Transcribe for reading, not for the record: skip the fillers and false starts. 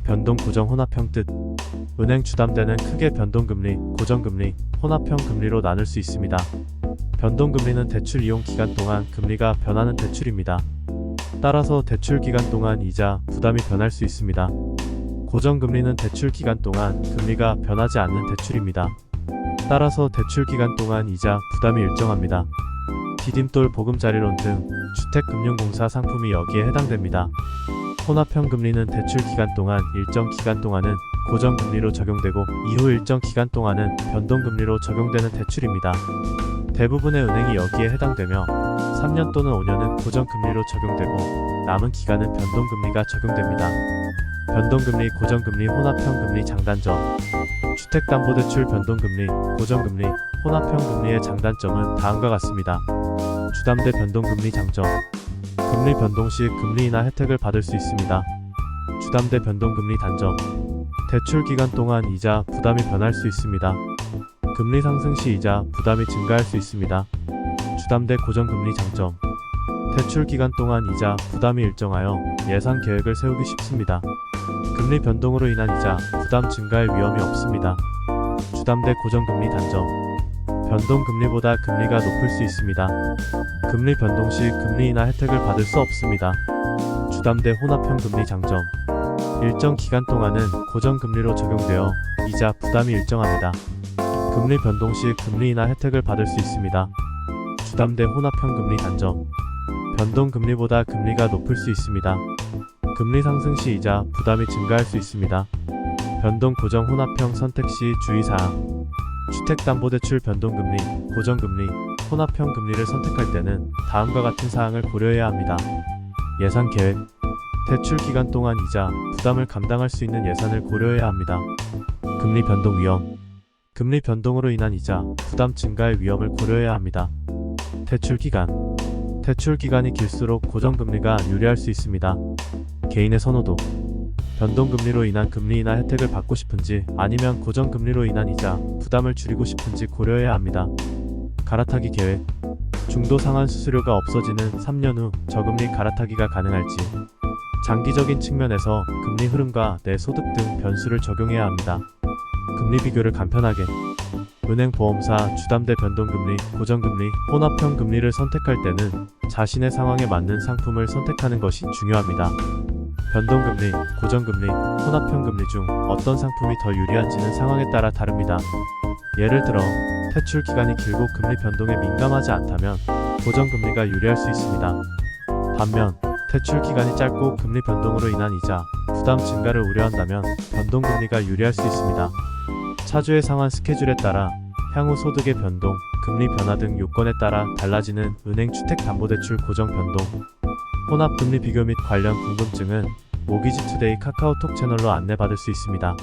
변동 고정 혼합형 뜻. 은행 주담대는 크게 변동금리, 고정금리, 혼합형 금리로 나눌 수 있습니다. 변동금리는 대출 이용 기간 동안 금리가 변하는 대출입니다. 따라서 대출 기간 동안 이자, 부담이 변할 수 있습니다. 고정금리는 대출 기간 동안 금리가 변하지 않는 대출입니다. 따라서 대출 기간 동안 이자, 부담이 일정합니다. 디딤돌 보금자리론 등 주택금융공사 상품이 여기에 해당됩니다. 혼합형 금리는 대출 기간 동안 일정 기간 동안은 고정금리로 적용되고 이후 일정 기간 동안은 변동금리로 적용되는 대출입니다. 대부분의 은행이 여기에 해당되며 3년 또는 5년은 고정금리로 적용되고 남은 기간은 변동금리가 적용됩니다. 변동금리, 고정금리, 혼합형 금리 장단점. 주택담보대출 변동금리, 고정금리, 혼합형 금리의 장단점은 다음과 같습니다. 주담대 변동금리 장점. 금리 변동 시 금리 인하 혜택을 받을 수 있습니다. 주담대 변동금리 단점. 대출 기간 동안 이자, 부담이 변할 수 있습니다. 금리 상승 시 이자, 부담이 증가할 수 있습니다. 주담대 고정금리 장점. 대출 기간 동안 이자, 부담이 일정하여 예산 계획을 세우기 쉽습니다. 금리 변동으로 인한 이자, 부담 증가의 위험이 없습니다. 주담대 고정금리 단점. 변동금리보다 금리가 높을 수 있습니다. 금리 변동 시 금리 인하 혜택을 받을 수 없습니다. 주담대 혼합형 금리 장점. 일정 기간 동안은 고정금리로 적용되어 이자, 부담이 일정합니다. 금리 변동 시 금리 인하 혜택을 받을 수 있습니다. 주담대 혼합형 금리 단점. 변동금리보다 금리가 높을 수 있습니다. 금리 상승 시 이자, 부담이 증가할 수 있습니다. 변동 고정 혼합형 선택 시 주의사항. 주택담보대출 변동금리, 고정금리, 혼합형 금리를 선택할 때는 다음과 같은 사항을 고려해야 합니다. 예산 계획. 대출 기간 동안 이자, 부담을 감당할 수 있는 예산을 고려해야 합니다. 금리 변동 위험. 금리 변동으로 인한 이자, 부담 증가의 위험을 고려해야 합니다. 대출 기간. 대출 기간이 길수록 고정금리가 유리할 수 있습니다. 개인의 선호도. 변동금리로 인한 금리 인하 혜택을 받고 싶은지 아니면 고정금리로 인한 이자, 부담을 줄이고 싶은지 고려해야 합니다. 갈아타기 계획. 중도 상환 수수료가 없어지는 3년 후 저금리 갈아타기가 가능할지. 장기적인 측면에서 금리 흐름과 내 소득 등 변수를 적용해야 합니다. 금리 비교를 간편하게. 은행, 보험사, 주담대 변동금리, 고정금리, 혼합형 금리를 선택할 때는 자신의 상황에 맞는 상품을 선택하는 것이 중요합니다. 변동금리, 고정금리, 혼합형 금리 중 어떤 상품이 더 유리한지는 상황에 따라 다릅니다. 예를 들어, 대출 기간이 길고 금리 변동에 민감하지 않다면 고정금리가 유리할 수 있습니다. 반면, 대출 기간이 짧고 금리 변동으로 인한 이자, 부담 증가를 우려한다면 변동금리가 유리할 수 있습니다. 차주의 상환 스케줄에 따라 향후 소득의 변동, 금리 변화 등 요건에 따라 달라지는 은행 주택담보대출 고정 변동, 혼합금리 비교 및 관련 궁금증은 모기지투데이 카카오톡 채널로 안내받을 수 있습니다.